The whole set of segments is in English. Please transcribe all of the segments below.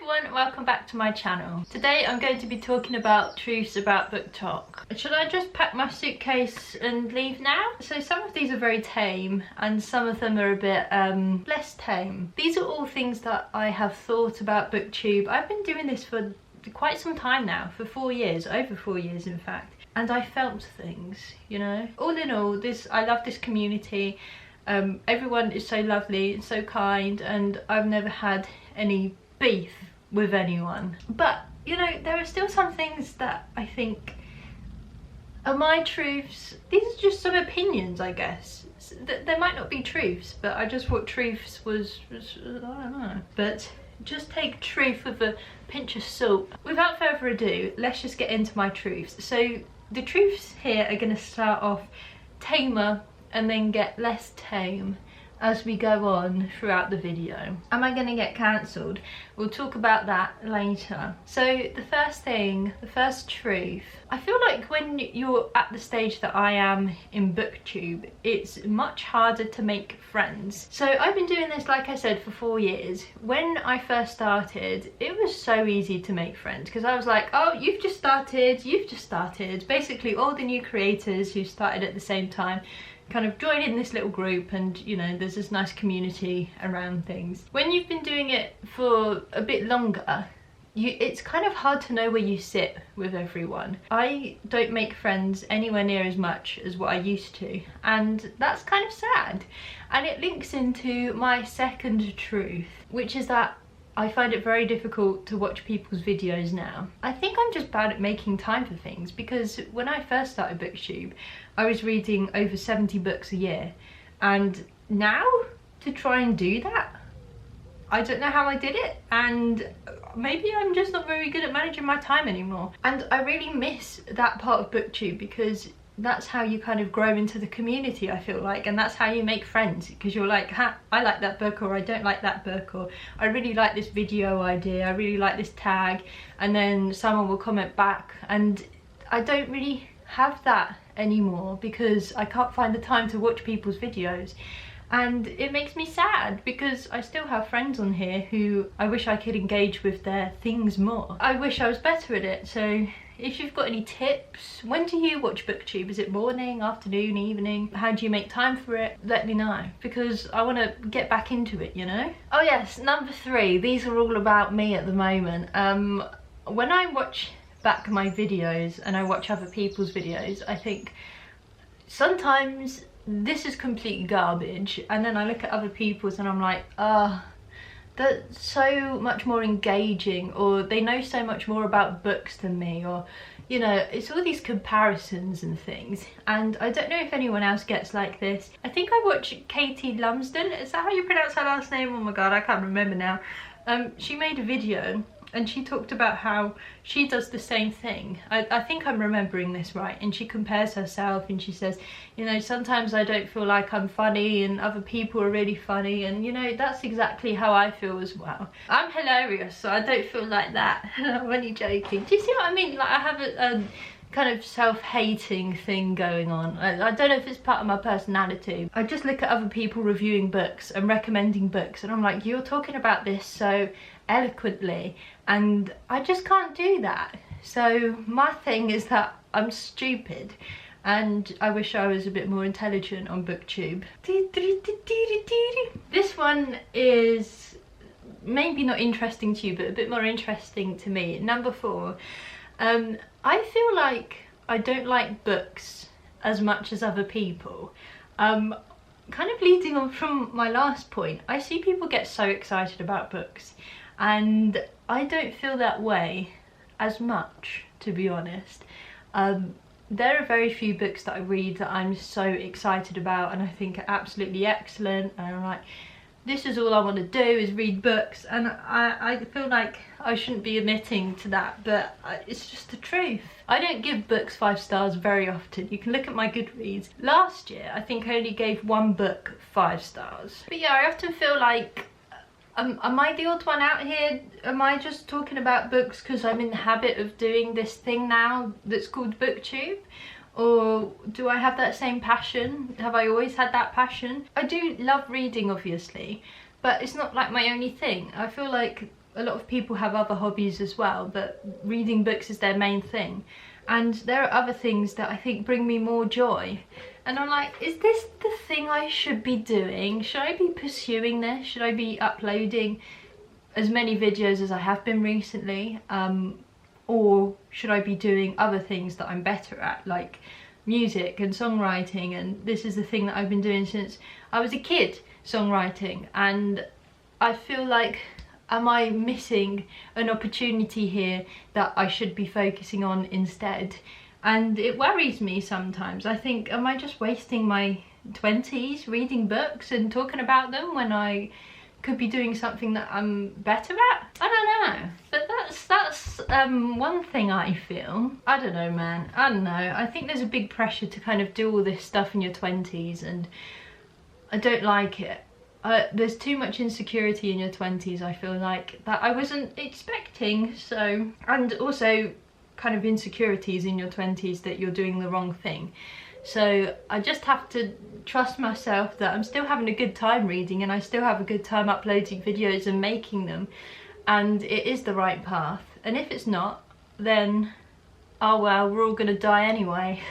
everyone, welcome back to my channel. Today I'm going to be talking about truths about book talk. Should I just pack my suitcase and leave now? So some of these are very tame and some of them are a bit less tame. These are all things that I have thought about booktube. I've been doing this for quite some time now, for 4 years, over 4 years in fact, and I felt things, you know. All in all, I love this community. Everyone is so lovely and so kind, and I've never had any beef with anyone. But you know, there are still some things that I think are my truths. These are just some opinions, I guess. There might not be truths, but I just thought truths was I don't know. But just take truth with a pinch of salt. Without further ado, let's just get into my truths. So the truths here are going to start off tamer and then get less tame as we go on throughout the video. Am I going to get cancelled? We'll talk about that later. So the first thing, the first truth, I feel like when you're at the stage that I am in booktube, it's much harder to make friends. So I've been doing this, like I said, for 4 years. When I first started, it was so easy to make friends because I was like, oh, you've just started. Basically all the new creators who started at the same time kind of join in this little group, and you know, there's this nice community around things. When you've been doing it for a bit longer, it's kind of hard to know where you sit with everyone. I don't make friends anywhere near as much as what I used to, and that's kind of sad. And it links into my second truth, which is that I find it very difficult to watch people's videos now. I think I'm just bad at making time for things, because when I first started booktube, I was reading over 70 books a year, and now to try and do that, I don't know how I did it, and maybe I'm just not very good at managing my time anymore. And I really miss that part of booktube, because that's how you kind of grow into the community, I feel like, and that's how you make friends, because you're like, I like that book, or I don't like that book, or I really like this video idea, I really like this tag, and then someone will comment back, and I don't really have that anymore because I can't find the time to watch people's videos. And it makes me sad because I still have friends on here who I wish I could engage with their things more. I wish I was better at it. So if you've got any tips, when do you watch booktube? Is it morning, afternoon, evening? How do you make time for it? Let me know, because I want to get back into it, you know? Oh yes, number 3, these are all about me at the moment. When I watch back my videos and I watch other people's videos, I think sometimes this is complete garbage, and then I look at other people's and I'm like, they're so much more engaging, or they know so much more about books than me, or you know, it's all these comparisons and things. And I don't know if anyone else gets like this. I think I watch Katie Lumsden, is that how you pronounce her last name? Oh my god, I can't remember now. She made a video and she talked about how she does the same thing. I think I'm remembering this right, and she compares herself and she says, you know, sometimes I don't feel like I'm funny and other people are really funny, and you know, that's exactly how I feel as well. I'm hilarious, so I don't feel like that. I'm only joking. Do you see what I mean? Like, I have a kind of self-hating thing going on. I don't know if it's part of my personality. I just look at other people reviewing books and recommending books, and I'm like, you're talking about this so eloquently, and I just can't do that. So my thing is that I'm stupid, and I wish I was a bit more intelligent on booktube. This one is maybe not interesting to you, but a bit more interesting to me. Number 4, I feel like I don't like books as much as other people. Kind of leading on from my last point, I see people get so excited about books, and I don't feel that way as much, to be honest. There are very few books that I read that I'm so excited about and I think are absolutely excellent, and I'm like, this is all I want to do is read books, and I feel like I shouldn't be admitting to that, but it's just the truth. I don't give books 5 stars very often. You can look at my Goodreads. Last year, I think I only gave 1 book 5 stars. But yeah, I often feel like, am I the odd one out here? Am I just talking about books because I'm in the habit of doing this thing now that's called booktube? Or do I have that same passion? Have I always had that passion? I do love reading, obviously, but it's not like my only thing. I feel like a lot of people have other hobbies as well, but reading books is their main thing. And there are other things that I think bring me more joy. And I'm like, is this the thing I should be doing? Should I be pursuing this? Should I be uploading as many videos as I have been recently? Or should I be doing other things that I'm better at, like music and songwriting? And this is the thing that I've been doing since I was a kid, songwriting. And I feel like, am I missing an opportunity here that I should be focusing on instead? And it worries me sometimes. I think, am I just wasting my 20s reading books and talking about them when I could be doing something that I'm better at? I don't know, but that's one thing I feel. I don't know, man, I don't know. I think there's a big pressure to kind of do all this stuff in your 20s, and I don't like it. There's too much insecurity in your 20s, I feel like, that I wasn't expecting. So, and also kind of insecurities in your 20s that you're doing the wrong thing. So I just have to trust myself that I'm still having a good time reading, and I still have a good time uploading videos and making them, and it is the right path. And if it's not, then oh well, we're all gonna die anyway.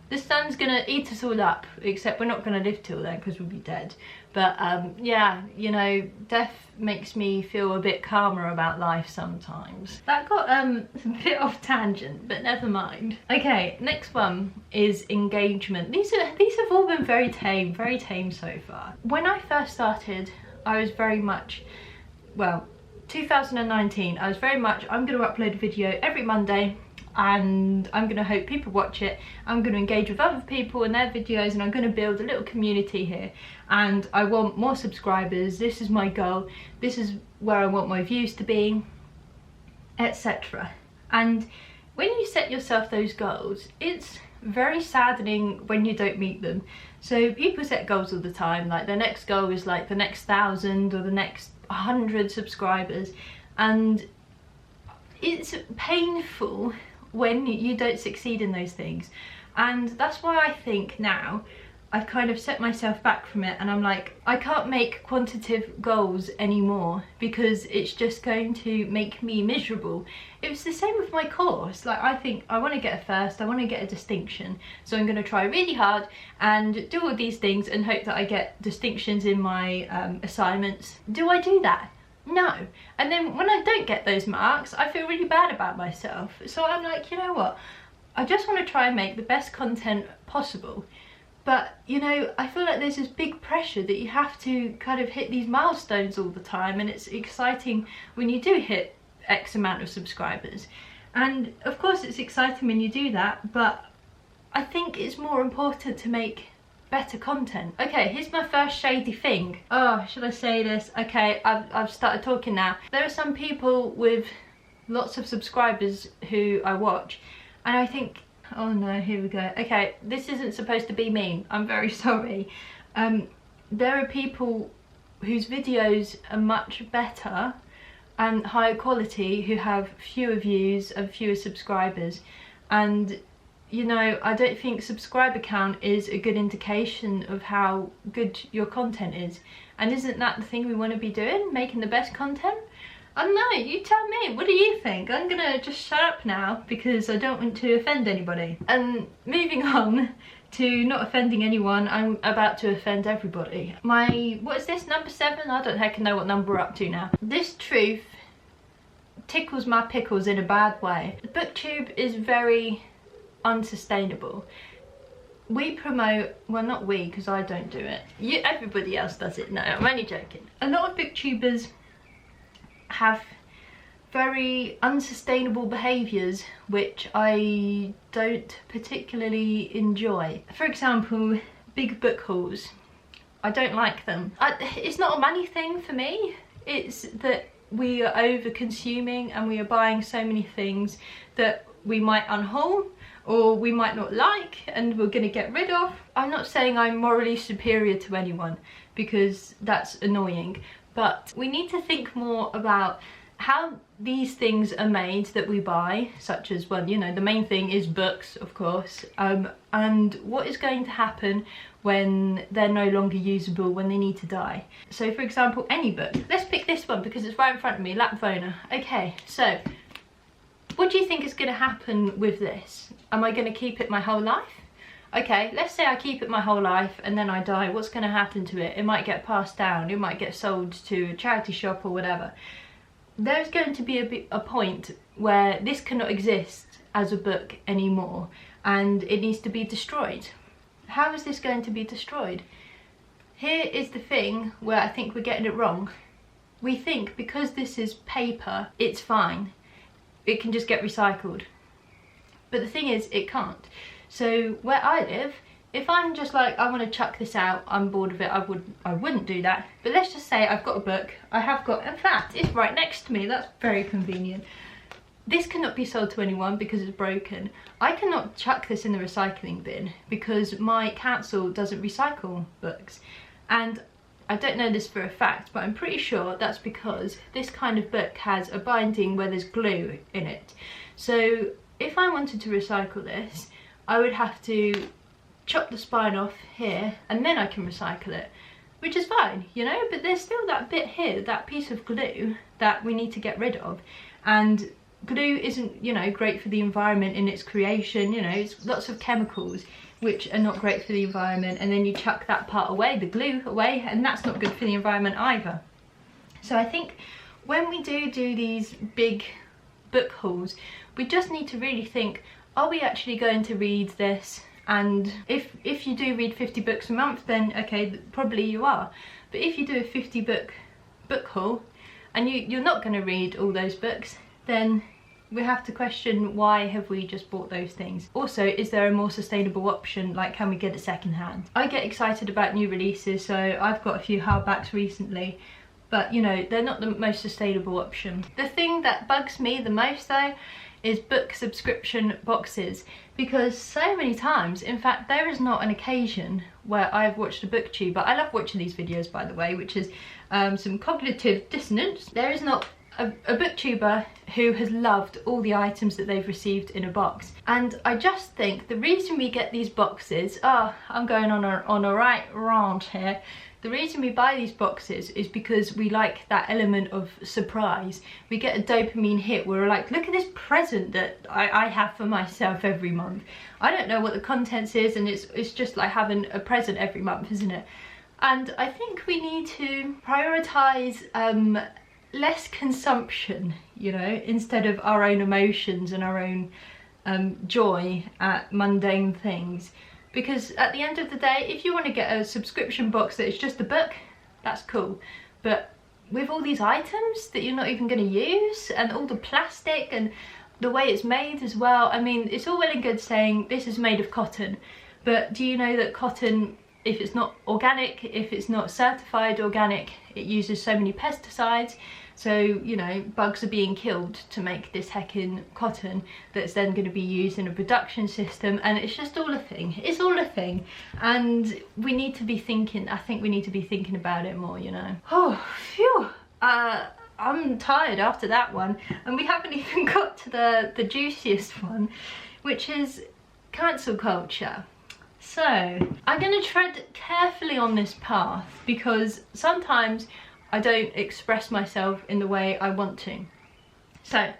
The sun's gonna eat us all up, except we're not gonna live till then because we'll be dead. But yeah, you know, death makes me feel a bit calmer about life sometimes. That got a bit off tangent, but never mind. Okay, next one is engagement. These have all been very tame so far. When I first started, I was very much, well, 2019, I was very much, I'm gonna upload a video every Monday, and I'm gonna hope people watch it. I'm gonna engage with other people in their videos, and I'm gonna build a little community here, and I want more subscribers. This is my goal, this is where I want my views to be, etc. And when you set yourself those goals, it's very saddening when you don't meet them. So people set goals all the time, like their next goal is like the next 1,000 or the next 100 subscribers, and it's painful when you don't succeed in those things. And that's why I think now I've kind of set myself back from it, and I'm like, I can't make quantitative goals anymore because it's just going to make me miserable. It was the same with my course. Like, I think I want to get a first, I want to get a distinction, so I'm going to try really hard and do all these things and hope that I get distinctions in my assignments. Do I do that? No. And then when I don't get those marks, I feel really bad about myself. So I'm like, you know what, I just want to try and make the best content possible. But, you know, I feel like there's this big pressure that you have to kind of hit these milestones all the time, and it's exciting when you do hit X amount of subscribers. And of course it's exciting when you do that, but I think it's more important to make better content. Okay, here's my first shady thing. Oh, should I say this? Okay, I've started talking now. There are some people with lots of subscribers who I watch, and I think, oh no, here we go. Okay, this isn't supposed to be mean, I'm very sorry. There are people whose videos are much better and higher quality who have fewer views and fewer subscribers, and you know, I don't think subscriber count is a good indication of how good your content is. And isn't that the thing we want to be doing, making the best content? I don't know, you tell me, what do you think? I'm gonna just shut up now because I don't want to offend anybody. And moving on to not offending anyone, I'm about to offend everybody. What is this, number 7? I don't heckin' know what number we're up to now. This truth tickles my pickles in a bad way. Booktube is very unsustainable. We promote, well, not we, because I don't do it, everybody else does it. No, I'm only joking. A lot of booktubers have very unsustainable behaviours which I don't particularly enjoy. For example, big book hauls. I don't like them. It's not a money thing for me, it's that we are over consuming and we are buying so many things that we might unhaul or we might not like and we're gonna get rid of. I'm not saying I'm morally superior to anyone because that's annoying, but we need to think more about how these things are made that we buy, such as, well, you know, the main thing is books, of course, and what is going to happen when they're no longer usable, when they need to die. So for example, any book, let's pick this one because it's right in front of me, Lapvona. Okay, so what do you think is going to happen with this? Am I going to keep it my whole life? Okay, let's say I keep it my whole life and then I die. What's going to happen to it? It might get passed down, it might get sold to a charity shop or whatever. There's going to be a point where this cannot exist as a book anymore and it needs to be destroyed. How is this going to be destroyed? Here is the thing where I think we're getting it wrong. We think because this is paper, it's fine. It can just get recycled. But the thing is, it can't. So where I live, if I'm just like, I want to chuck this out, I'm bored of it, I wouldn't do that. But let's just say I've got a book, I have got, in fact, it's right next to me, that's very convenient. This cannot be sold to anyone because it's broken. I cannot chuck this in the recycling bin because my council doesn't recycle books. And I don't know this for a fact, but I'm pretty sure that's because this kind of book has a binding where there's glue in it. So if I wanted to recycle this, I would have to chop the spine off here and then I can recycle it, which is fine, you know, but there's still that bit here, that piece of glue that we need to get rid of. And glue isn't, you know, great for the environment in its creation, you know, it's lots of chemicals which are not great for the environment, and then you chuck that part away, the glue away, and that's not good for the environment either. So I think when we do these big book hauls, we just need to really think, are we actually going to read this? And if you do read 50 books a month, then okay, probably you are. But if you do a 50 book haul and you're not going to read all those books, then we have to question, why have we just bought those things? Also, is there a more sustainable option, like can we get it secondhand? I get excited about new releases, so I've got a few hardbacks recently, but you know, they're not the most sustainable option. The thing that bugs me the most though is book subscription boxes, because so many times, in fact there is not an occasion where I've watched a booktuber, I love watching these videos by the way, which is some cognitive dissonance. There is not a booktuber who has loved all the items that they've received in a box. And I just think the reason we get these boxes, I'm going on a right rant here. The reason we buy these boxes is because we like that element of surprise. We get a dopamine hit where we're like, look at this present that I have for myself every month. I don't know what the contents is, and it's just like having a present every month, isn't it? And I think we need to prioritise less consumption, you know, instead of our own emotions and our own joy at mundane things. Because at the end of the day, if you want to get a subscription box that is just a book, that's cool. But with all these items that you're not even going to use, and all the plastic and the way it's made as well, I mean, it's all well and good saying this is made of cotton, but do you know that cotton, if it's not organic, if it's not certified organic, it uses so many pesticides. So, you know, bugs are being killed to make this heckin' cotton that's then going to be used in a production system, and it's just all a thing. It's all a thing, and we need to be thinking, I think we need to be thinking about it more, you know. Oh, phew. I'm tired after that one, and we haven't even got to the juiciest one, which is cancel culture. So, I'm going to tread carefully on this path because sometimes I don't express myself in the way I want to. So,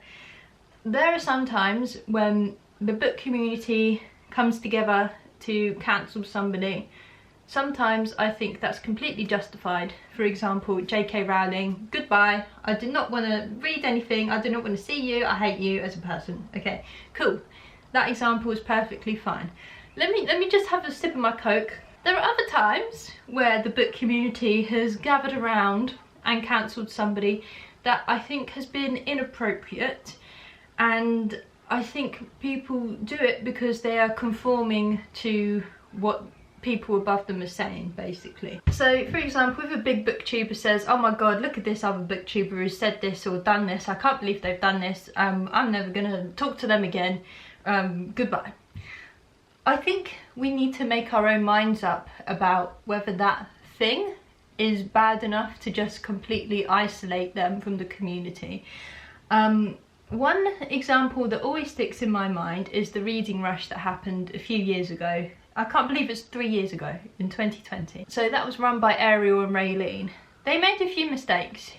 there are some times when the book community comes together to cancel somebody. Sometimes I think that's completely justified. For example, J.K. Rowling, goodbye. I did not want to read anything. I did not want to see you. I hate you as a person. Okay, cool. That example is perfectly fine. Let me just have a sip of my Coke. There are other times where the book community has gathered around and cancelled somebody that I think has been inappropriate, and I think people do it because they are conforming to what people above them are saying, basically. So for example, if a big booktuber says, oh my god, look at this other booktuber who said this or done this, I can't believe they've done this, I'm never gonna talk to them again, goodbye. I think we need to make our own minds up about whether that thing is bad enough to just completely isolate them from the community. One example that always sticks in my mind is the reading rush that happened a few years ago. I can't believe it's 3 years ago, in 2020. So that was run by Ariel and Raylene. They made a few mistakes,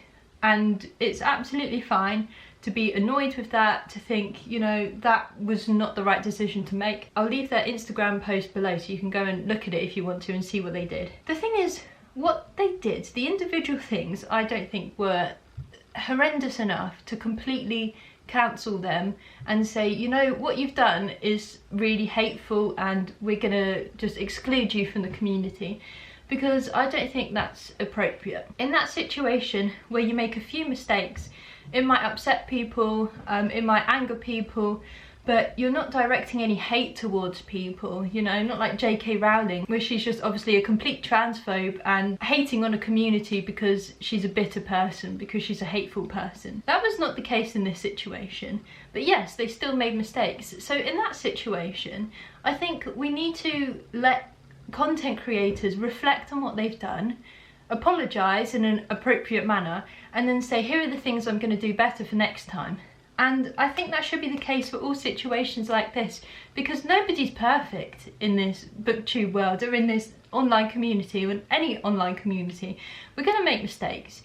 and it's absolutely fine to be annoyed with that, to think, you know, that was not the right decision to make. I'll leave their Instagram post below so you can go and look at it if you want to and see what they did. The thing is, what they did, the individual things, I don't think were horrendous enough to completely cancel them and say, you know, what you've done is really hateful and we're gonna just exclude you from the community, because I don't think that's appropriate. In that situation where you make a few mistakes, it might upset people, it might anger people, but you're not directing any hate towards people, you know, not like J.K. Rowling, where she's just obviously a complete transphobe and hating on a community because she's a bitter person, because she's a hateful person. That was not the case in this situation, but yes, they still made mistakes. So in that situation, I think we need to let content creators reflect on what they've done, apologise in an appropriate manner, and then say, here are the things I'm going to do better for next time. And I think that should be the case for all situations like this, because nobody's perfect in this booktube world or in this online community, or in any online community. We're going to make mistakes.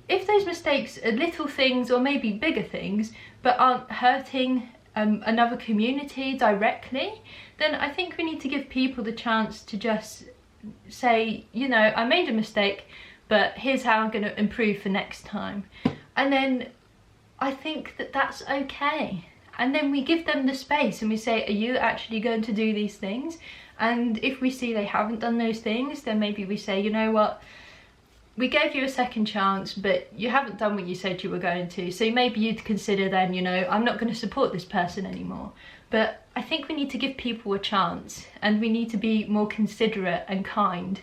If those mistakes are little things or maybe bigger things, but aren't hurting another community directly, then I think we need to give people the chance to just say, you know, I made a mistake, but here's how I'm going to improve for next time. And then I think that that's okay. And then we give them the space and we say, are you actually going to do these things? And if we see they haven't done those things, then maybe we say, you know what, we gave you a second chance, but you haven't done what you said you were going to. So maybe you'd consider then, you know, I'm not going to support this person anymore. But I think we need to give people a chance, and we need to be more considerate and kind.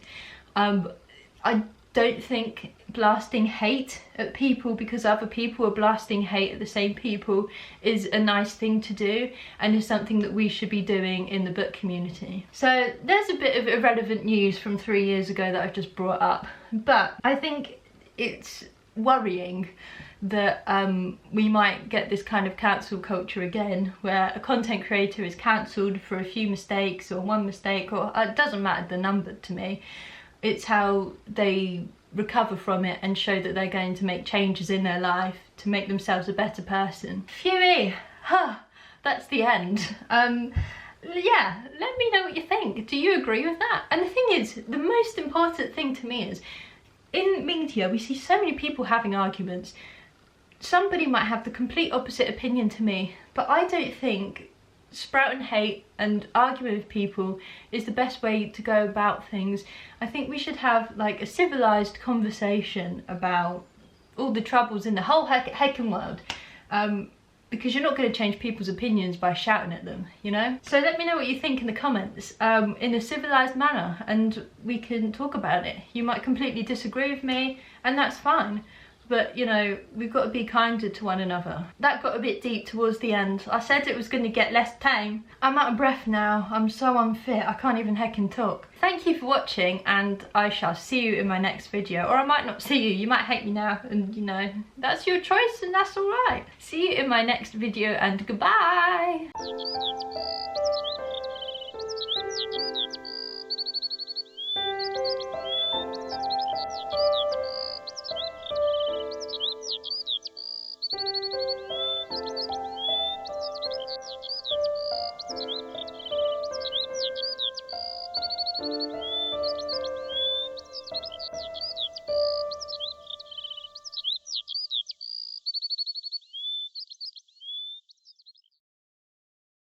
I don't think blasting hate at people because other people are blasting hate at the same people is a nice thing to do, and is something that we should be doing in the book community. So there's a bit of irrelevant news from 3 years ago that I've just brought up, but I think it's worrying that we might get this kind of cancel culture again, where a content creator is cancelled for a few mistakes or one mistake, or it doesn't matter the number to me. It's how they recover from it and show that they're going to make changes in their life to make themselves a better person. Phew, that's the end. Yeah, let me know what you think. Do you agree with that? And the thing is, the most important thing to me is, in media we see so many people having arguments. Somebody might have the complete opposite opinion to me, but I don't think sprouting hate and arguing with people is the best way to go about things. I think we should have like a civilized conversation about all the troubles in the whole heckin' world, because you're not going to change people's opinions by shouting at them, you know? So let me know what you think in the comments, in a civilized manner, and we can talk about it. You might completely disagree with me, and that's fine. But, you know, we've got to be kinder to one another. That got a bit deep towards the end. I said it was going to get less tame. I'm out of breath now. I'm so unfit. I can't even heckin' talk. Thank you for watching, and I shall see you in my next video. Or I might not see you. You might hate me now, and, you know, that's your choice, and that's alright. See you in my next video, and goodbye!